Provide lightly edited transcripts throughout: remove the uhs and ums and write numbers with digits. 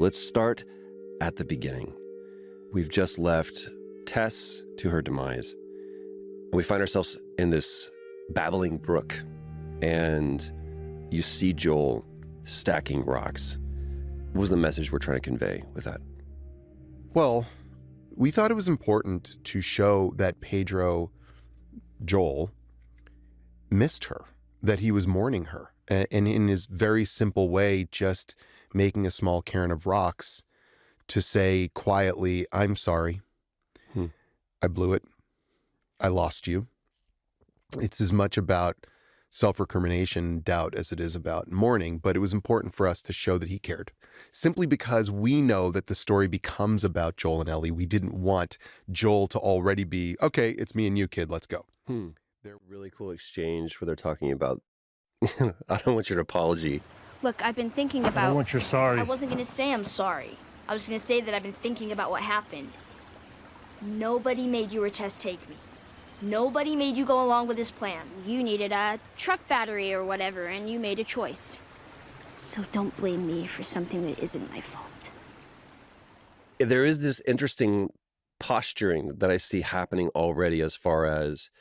Let's start at the beginning. We've just left Tess to her demise. And we find ourselves in this babbling brook. And you see Joel stacking rocks. What was the message we're trying to convey with that? Well, we thought it was important to show that Joel, missed her, that he was mourning her. And in his very simple way, just making a small cairn of rocks to say quietly, I'm sorry. I blew it. I lost you. It's as much about self-recrimination, doubt, as it is about mourning, but it was important for us to show that he cared. Simply because we know that the story becomes about Joel and Ellie, we didn't want Joel to already be, okay, it's me and you, kid, let's go. They're really cool exchange where they're talking about, I don't want your apology. Look, I've been thinking about... I don't want your sorries. I wasn't going to say I'm sorry. I was going to say that I've been thinking about what happened. Nobody made you or Tess take me. Nobody made you go along with this plan. You needed a truck battery or whatever, and you made a choice. So don't blame me for something that isn't my fault. There is this interesting posturing that I see happening already as far as,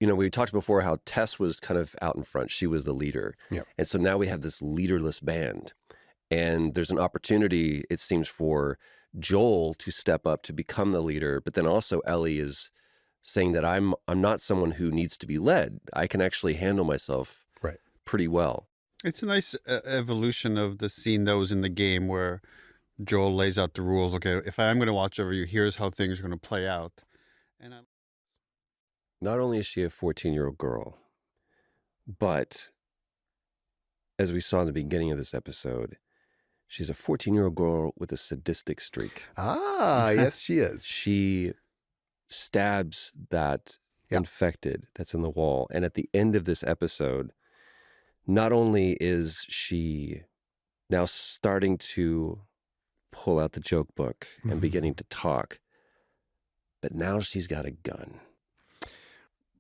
you know, we talked before how Tess was kind of out in front. She was the leader. Yeah. And so now we have this leaderless band. And there's an opportunity, it seems, for Joel to step up to become the leader. But then also Ellie is saying that I'm not someone who needs to be led. I can actually handle myself pretty well. It's a nice evolution of the scene that was in the game where Joel lays out the rules. Okay, if I am going to watch over you, here's how things are going to play out. And Not only is she a 14-year-old girl, but as we saw in the beginning of this episode, she's a 14-year-old girl with a sadistic streak. Ah, yes, she is. She stabs that infected that's in the wall. And at the end of this episode, not only is she now starting to pull out the joke book and beginning to talk, but now she's got a gun.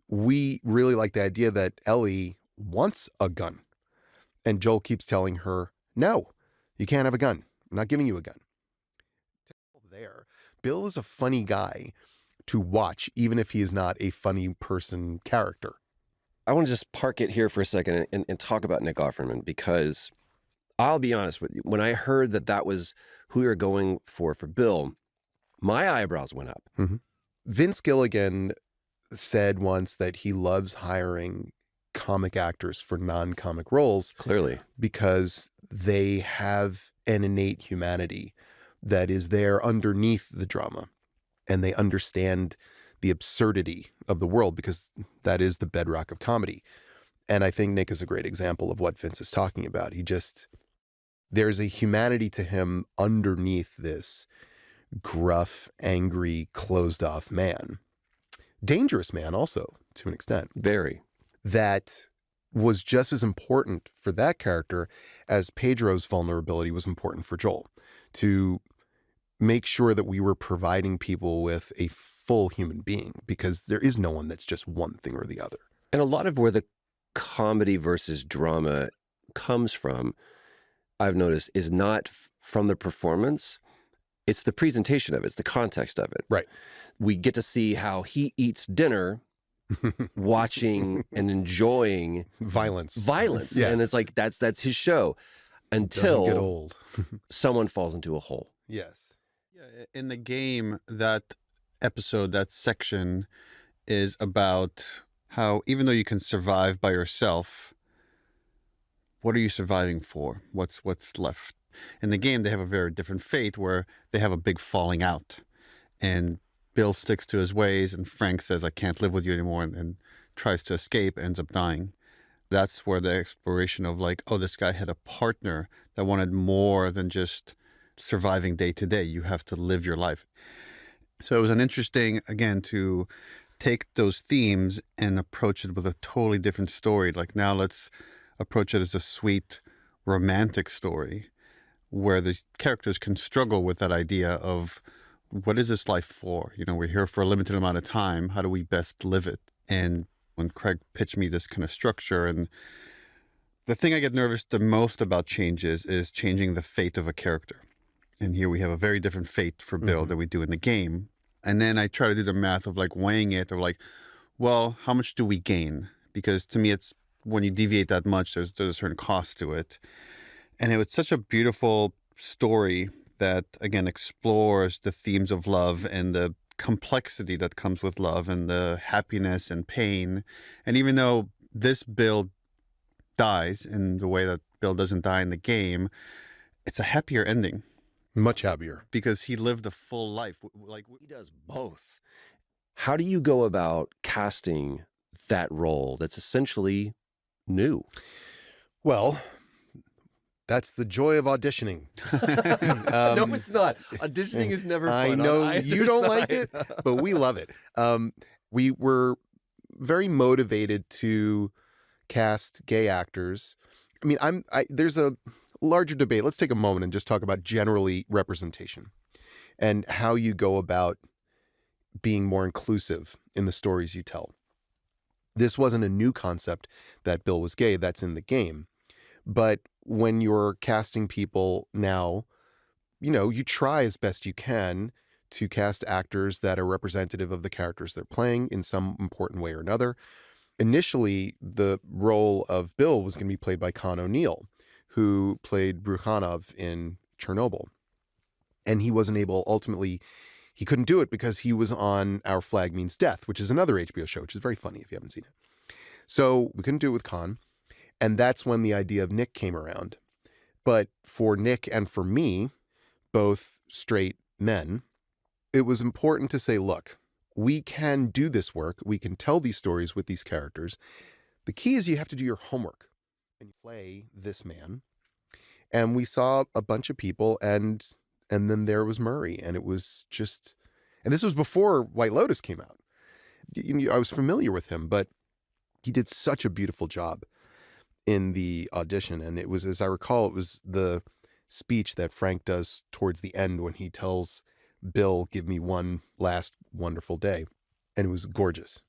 We really like the idea that Ellie wants a gun. And Joel keeps telling her, no, you can't have a gun. I'm not giving you a gun. Bill is a funny guy to watch, even if he is not a funny person character. I want to just park it here for a second and talk about Nick Offerman, because I'll be honest with you. When I heard that that was who we were going for Bill, my eyebrows went up. Vince Gilligan said once that he loves hiring comic actors for non-comic roles. Clearly. Because they have an innate humanity that is there underneath the drama. And they understand the absurdity of the world, because that is the bedrock of comedy. And I think Nick is a great example of what Vince is talking about. There's a humanity to him underneath this gruff, angry, closed-off man. Dangerous man also, to an extent. Very. That was just as important for that character as Pedro's vulnerability was important for Joel. To make sure that we were providing people with a full human being, because there is no one that's just one thing or the other. And a lot of where the comedy versus drama comes from, I've noticed, is not from the performance. It's the presentation of it. It's the context of it. Right. We get to see how he eats dinner watching and enjoying violence. Yes. And it's like, that's his show until doesn't get old. someone falls into a hole. Yes. yeah, in the game, that episode, that section is about how even though you can survive by yourself, what are you surviving for? What's left? In the game, they have a very different fate where they have a big falling out. And Bill sticks to his ways, and Frank says, I can't live with you anymore, and tries to escape, ends up dying. That's where the exploration of like, oh, this guy had a partner that wanted more than just surviving day to day. You have to live your life. So it was an interesting, again, to take those themes and approach it with a totally different story. Like now let's approach it as a sweet, romantic story where the characters can struggle with that idea of what is this life for? You know, we're here for a limited amount of time. How do we best live it? And when Craig pitched me this kind of structure, and the thing I get nervous the most about changes is changing the fate of a character. And here we have a very different fate for Bill than we do in the game. And then I try to do the math of like weighing it, of like, well, how much do we gain? Because to me, it's when you deviate that much, there's a certain cost to it. And it was such a beautiful story that, again, explores the themes of love and the complexity that comes with love and the happiness and pain. And even though this Bill dies in the way that Bill doesn't die in the game, it's a happier ending. Much happier. Because he lived a full life. Like He does both. How do you go about casting that role that's essentially new? Well, that's the joy of auditioning. No, it's not. Auditioning is never fun. I know you don't like it, but we love it. We were very motivated to cast gay actors. I mean, there's a larger debate. Let's take a moment and just talk about generally representation and how you go about being more inclusive in the stories you tell. This wasn't a new concept that Bill was gay. That's in the game. But when you're casting people now, you try as best you can to cast actors that are representative of the characters they're playing in some important way or another. Initially, the role of Bill was going to be played by Con O'Neill, who played Brukhanov in Chernobyl. And he wasn't able, ultimately, he couldn't do it because he was on Our Flag Means Death, which is another HBO show, which is very funny if you haven't seen it. So we couldn't do it with Con. And that's when the idea of Nick came around. But for Nick and for me, both straight men, it was important to say, look, we can do this work. We can tell these stories with these characters. The key is you have to do your homework and play this man. And we saw a bunch of people, and then there was Murray. And it was just, and this was before White Lotus came out. I was familiar with him, but he did such a beautiful job in the audition. And it was, as I recall, it was the speech that Frank does towards the end when he tells Bill, give me one last wonderful day. And it was gorgeous.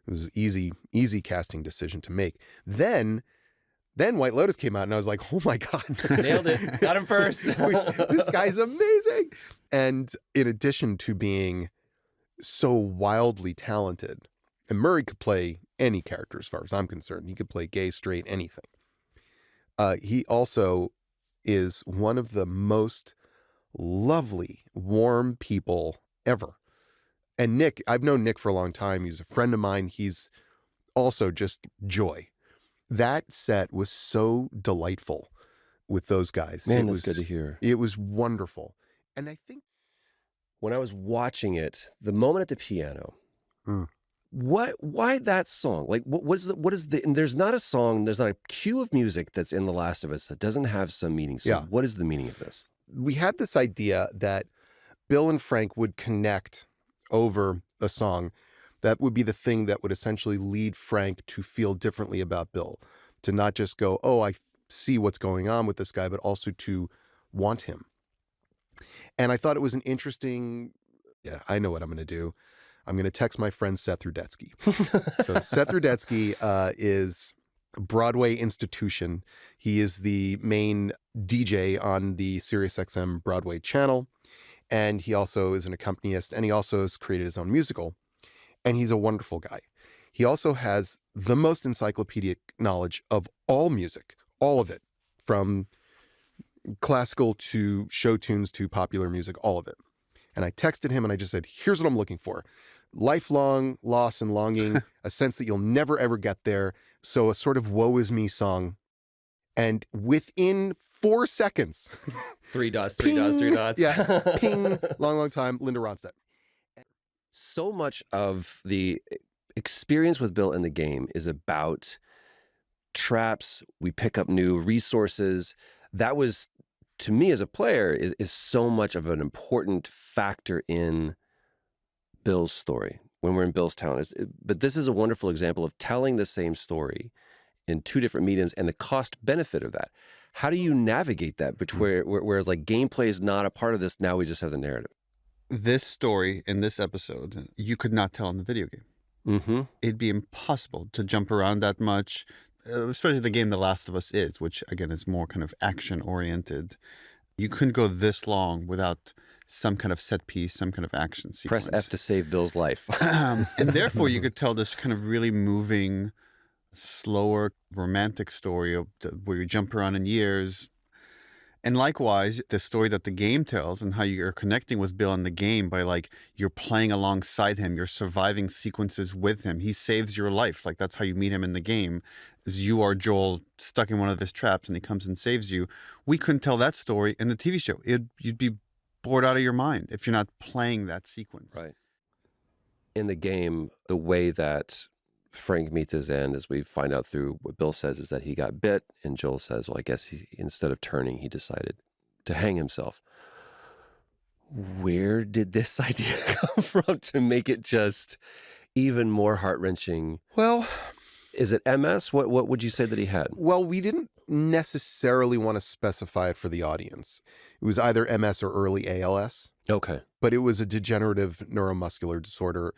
It was an easy casting decision to make. Then White Lotus came out and I was like, oh my God. Nailed it. Got him first. This guy's amazing. And in addition to being so wildly talented, and Murray could play any character as far as I'm concerned. He could play gay, straight, anything. He also is one of the most lovely, warm people ever. And Nick, I've known Nick for a long time. He's a friend of mine. He's also just joy. That set was so delightful with those guys. Man, that's good to hear. It was wonderful. And I think when I was watching it, the moment at the piano, why that song? Like, what is the, and there's not a cue of music that's in The Last of Us that doesn't have some meaning. So what is the meaning of this? We had this idea that Bill and Frank would connect over a song that would be the thing that would essentially lead Frank to feel differently about Bill, to not just go, oh, I see what's going on with this guy, but also to want him. And I thought it was an interesting, I know what I'm going to do. I'm going to text my friend Seth Rudetsky. So Seth Rudetsky is a Broadway institution. He is the main DJ on the SiriusXM Broadway channel. And he also is an accompanist, and he also has created his own musical. And he's a wonderful guy. He also has the most encyclopedic knowledge of all music, all of it, from classical to show tunes to popular music, all of it. And I texted him and I just said, here's what I'm looking for. Lifelong loss and longing, a sense that you'll never, ever get there. So a sort of woe is me song. And within 4 seconds. 3 dots, ping, 3 dots. Yeah, ping, long time, Linda Ronstadt. So much of the experience with Bill in the game is about traps. We pick up new resources. That was, to me as a player, is so much of an important factor in Bill's story when we're in Bill's town. But this is a wonderful example of telling the same story in 2 different mediums and the cost benefit of that. How do you navigate that between where like gameplay is not a part of this? Now we just have the narrative. This story in this episode, you could not tell in the video game. Mm-hmm. It'd be impossible to jump around that much, especially the game The Last of Us is, which again is more kind of action oriented. You couldn't go this long without some kind of set piece, some kind of action sequence. Press F to save Bill's life. And therefore, you could tell this kind of really moving, slower, romantic story where you jump around in years. And likewise, the story that the game tells and how you're connecting with Bill in the game by, like, you're playing alongside him, you're surviving sequences with him. He saves your life. Like, that's how you meet him in the game, is you are Joel stuck in one of his traps and he comes and saves you. We couldn't tell that story in the TV show. You'd be bored out of your mind if you're not playing that sequence. Right. In the game, the way that Frank meets his end, as we find out through what Bill says, is that he got bit, and Joel says, well, I guess instead of turning, he decided to hang himself. Where did this idea come from to make it just even more heart-wrenching? Well, is it MS? What would you say that he had? Well, we didn't necessarily want to specify it for the audience. It was either MS or early ALS. Okay. But it was a degenerative neuromuscular disorder.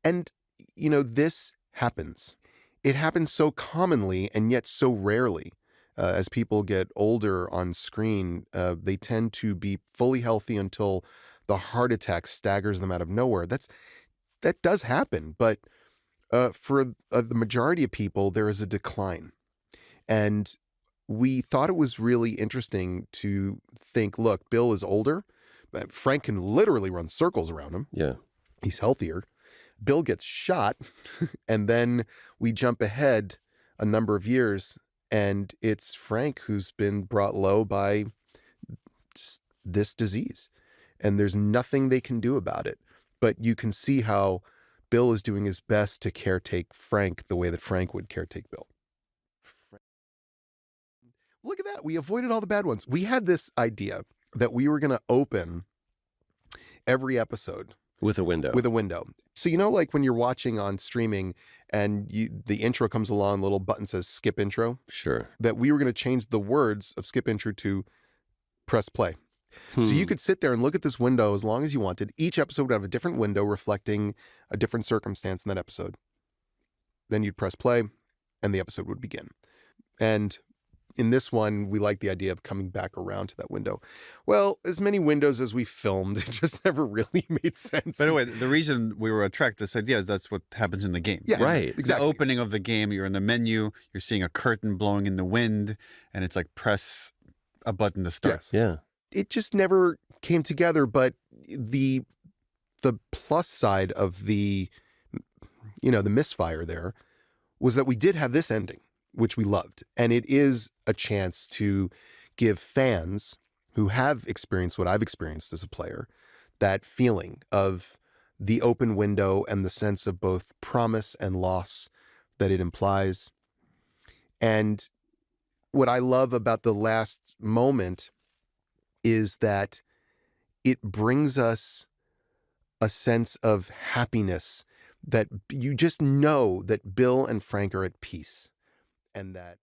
And, this happens. It happens so commonly and yet so rarely. As people get older on screen, they tend to be fully healthy until the heart attack staggers them out of nowhere. That does happen, but for the majority of people, there is a decline. And we thought it was really interesting to think, look, Bill is older. Frank can literally run circles around him. Yeah. He's healthier. Bill gets shot, and then we jump ahead a number of years, and it's Frank who's been brought low by this disease, and there's nothing they can do about it. But you can see how Bill is doing his best to caretake Frank the way that Frank would caretake Bill. Look at that. We avoided all the bad ones. We had this idea that we were going to open every episode with a window. So, like when you're watching on streaming and the intro comes along, little button says skip intro. Sure. That we were going to change the words of skip intro to press play. So you could sit there and look at this window as long as you wanted. Each episode would have a different window reflecting a different circumstance in that episode. Then you'd press play and the episode would begin. And in this one, we like the idea of coming back around to that window. Well, as many windows as we filmed, it just never really made sense. By the way, the reason we were attracted to this idea is that's what happens in the game. Yeah, right. Exactly. The opening of the game, you're in the menu, you're seeing a curtain blowing in the wind, and it's like press a button to start. Yes. Yeah. It just never came together, but the plus side of the misfire there was that we did have this ending, which we loved. And it is a chance to give fans who have experienced what I've experienced as a player, that feeling of the open window and the sense of both promise and loss that it implies. And what I love about the last moment is that it brings us a sense of happiness, that you just know that Bill and Frank are at peace, and that